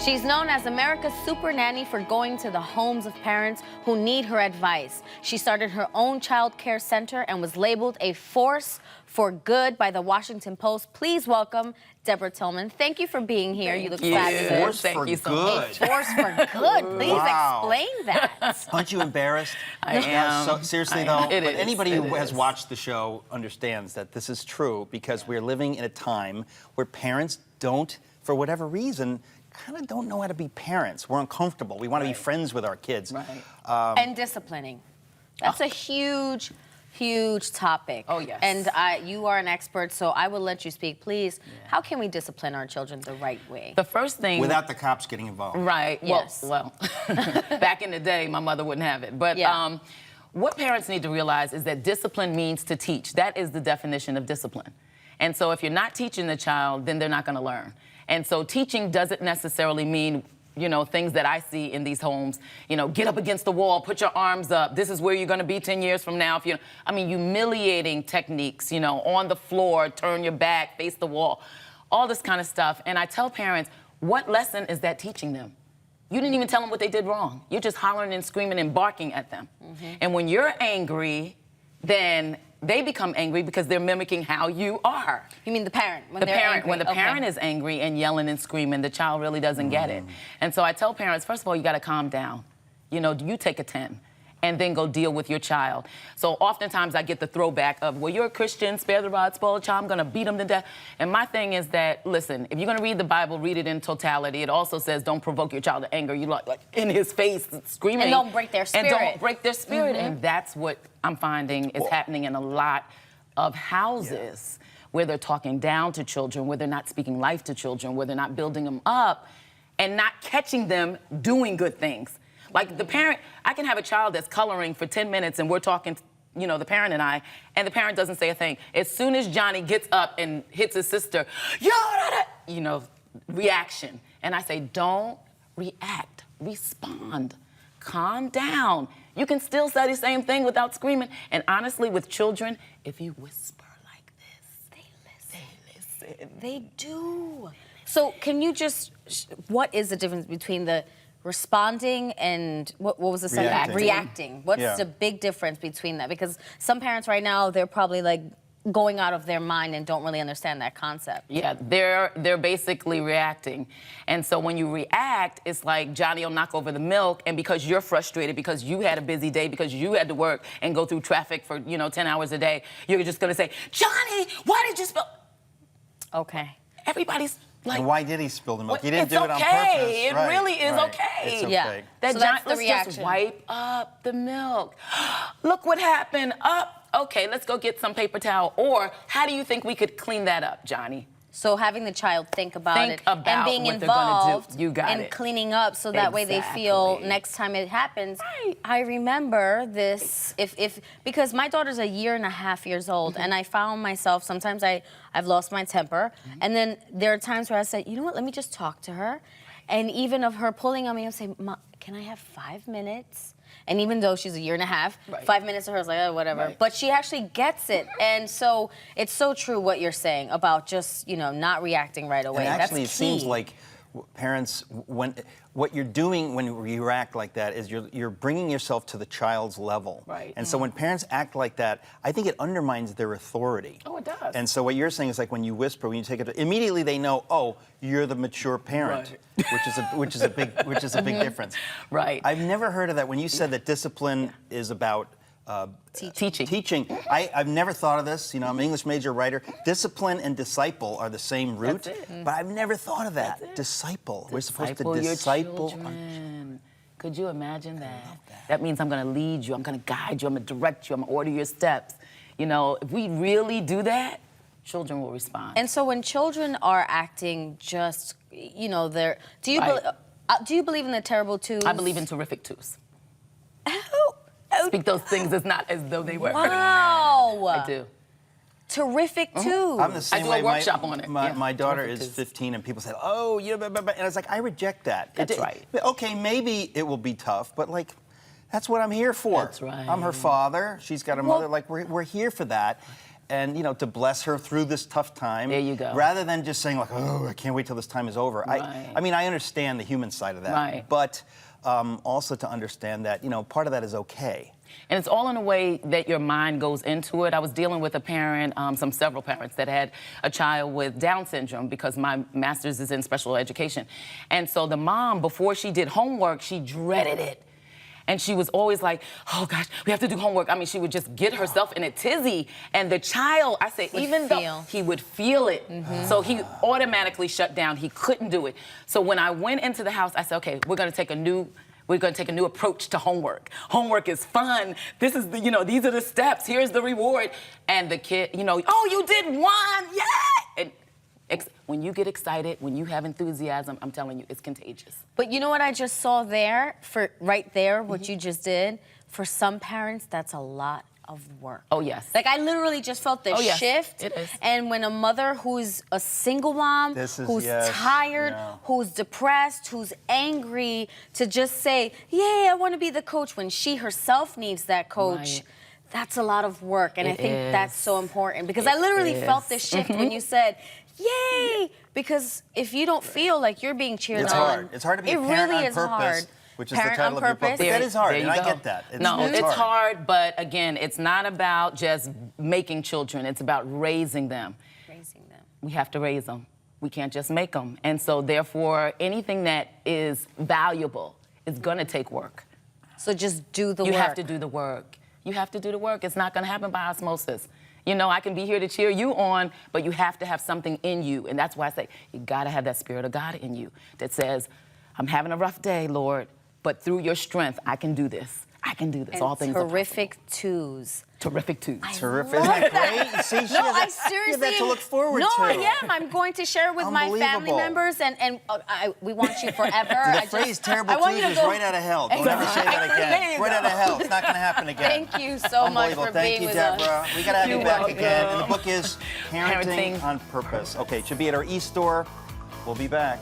She's known as America's Super Nanny for going to the homes of parents who need her advice. She started her own child care center and was labeled a force for good by the Washington Post. Please welcome Deborah Tillman. Thank you for being here. You look fabulous. Force for good. Force for good. Please explain that. Aren't you embarrassed? I am. So, seriously, though, It is. anybody It who has is. watched the show understands that this is true because we're living in a time where parents don't, for whatever reason, kind of don't know how to be parents. We're uncomfortable. We want to be friends with our kids. Right. And disciplining. That's a huge topic. Oh, yes. And you are an expert, so I will let you speak. Please, how can we discipline our children the right way? The first thing... Without the cops getting involved. Right. Yes. Well, back in the day, my mother wouldn't have it. But what parents need to realize is that discipline means to teach. That is the definition of discipline. And so if you're not teaching the child, then they're not going to learn. And so teaching doesn't necessarily mean, you know, things that I see in these homes, you know, get up against the wall, put your arms up. This is where you're going to be 10 years from now. If you, I mean, humiliating techniques, you know, on the floor, turn your back, face the wall, all this kind of stuff. And I tell parents, what lesson is that teaching them? You didn't even tell them what they did wrong. You're just hollering and screaming and barking at them. And when you're angry, then they become angry because they're mimicking how you are. You mean the parent? When The they're parent, angry. when the parent is angry and yelling and screaming, the child really doesn't get it. And so I tell parents, first of all, you got to calm down. You know, you take a 10 and then go deal with your child. So oftentimes I get the throwback of, well, you're a Christian, spare the rod, spoil the child, I'm going to beat them to death. And my thing is that, listen, if you're going to read the Bible, read it in totality. It also says don't provoke your child to anger. You like in his face screaming. And don't break their spirit. And don't break their spirit. And that's what I'm finding is happening in a lot of houses where they're talking down to children, where they're not speaking life to children, where they're not building them up and not catching them doing good things. Like the parent, I can have a child that's coloring for 10 minutes and we're talking, you know, the parent and the parent doesn't say a thing. As soon as Johnny gets up and hits his sister, you know, reaction. And I say, don't react, respond, calm down. You can still say the same thing without screaming. And honestly, with children, if you whisper like this, they listen. They do. So can you just, what is the difference between the responding and what was the second? Reacting. What's the big difference between that? Because some parents right now, they're probably like going out of their mind and don't really understand that concept. Yeah, they're basically reacting. And so when you react, it's like Johnny will knock over the milk, and because you're frustrated, because you had a busy day, because you had to work and go through traffic for, you know, 10 hours a day, you're just gonna say, Johnny, why did you spill? Okay. Everybody's like, And why did he spill the milk? He didn't it's do it on okay. purpose. It really is okay. It's okay. Yeah. That So that's the let's reaction. just wipe up the milk. Look what happened. Okay, let's go get some paper towel. Or how do you think we could clean that up, Johnny? So having the child think about it and being what they're gonna do. involved You got in it. cleaning up so that way they feel Exactly. next time it happens. Right. I remember this because my daughter's 1.5 years old and I found myself sometimes I've lost my temper and then there are times where I say, you know what, let me just talk to her. And even of her pulling on me, I'll say, Mom, can I have 5 minutes? And even though she's 1.5 years, 5 minutes to her is like, oh, whatever. Right. But she actually gets it. And so it's so true what you're saying about just, you know, not reacting right away. And actually, That's it key. seems like parents, what you're doing when you react like that is you're bringing yourself to the child's level. Right. And so when parents act like that, I think it undermines their authority. Oh, it does. And so what you're saying is like when you whisper, when you take it, immediately they know, oh, you're the mature parent, which is a big difference. Right. I've never heard of that. When you said that discipline is about teaching. I've never thought of this. You know, I'm an English major writer. Discipline and disciple are the same root, That's it. but I've never thought of that. Disciple. We're supposed to Your disciple. children. Could you imagine that? That means I'm going to lead you, I'm going to guide you, I'm going to direct you, I'm going to order your steps. You know, if we really do that, children will respond. And so when children are acting just, you know, they're, do you believe in the terrible twos? I believe in terrific twos. Oh, Speak those things as not as though they were. wow. I do. Terrific twos. I'm the same do a way. workshop on it. My daughter Terrific is twos. 15, and people say, "Oh, you know," and I was like, I reject that. That's right. Okay, maybe it will be tough, but like, that's what I'm here for. That's right. I'm her father. She's got a mother. Like, we're here for that. and to bless her through this tough time. There you go. Rather than just saying like, oh, I can't wait till this time is over. Right. I mean, I understand the human side of that, Right. but also to understand that part of that is okay. And it's all in a way that your mind goes into it. I was dealing with a parent, several parents that had a child with Down syndrome because my master's is in special education. And so the mom, before she did homework, she dreaded it. And she was always like, oh gosh, we have to do homework. I mean, she would just get herself in a tizzy. And the child, I say, though he would feel it. So he automatically shut down. He couldn't do it. So when I went into the house, I said, okay, we're gonna take a new approach to homework. Homework is fun. This is these are the steps. Here's the reward. And the kid, oh, you did one, yeah! And when you get excited, when you have enthusiasm, I'm telling you, it's contagious. But you know what I just saw there, what you just did? For some parents, that's a lot of work. Oh, yes. Like, I literally just felt this shift. It is. And when a mother who's a single mom, who's tired, who's depressed, who's angry, to just say, yeah, I want to be the coach, when she herself needs that coach, that's a lot of work. And I think that's so important. Because I literally felt this shift when you said, yay! Because if you don't feel like you're being cheered on, hard. It's hard to be a parent on purpose. Which is the title of your book. But that is hard, and I get that. It's hard, but again, it's not about just making children. It's about raising them. Raising them. We have to raise them. We can't just make them. And so, therefore, anything that is valuable is going to take work. So just do the work. You have to do the work. You have to do the work. It's not going to happen by osmosis. I can be here to cheer you on, but you have to have something in you. And that's why I say you got to have that Spirit of God in you that says, I'm having a rough day, Lord, but through your strength, I can do this. I can do this. And all things terrific twos. Terrific twos. Terrific. Isn't that great? See, I seriously. that to look forward to. No, I am. I'm going to share it with my family members, and we want you forever. The phrase terrible twos is right out of hell. Don't ever say that again. Right out of hell. It's not going to happen again. Thank you so much for being with us. Thank you, Deborah. We got to have you back again. And the book is Parenting on Purpose. Okay, it should be at our e-store. We'll be back.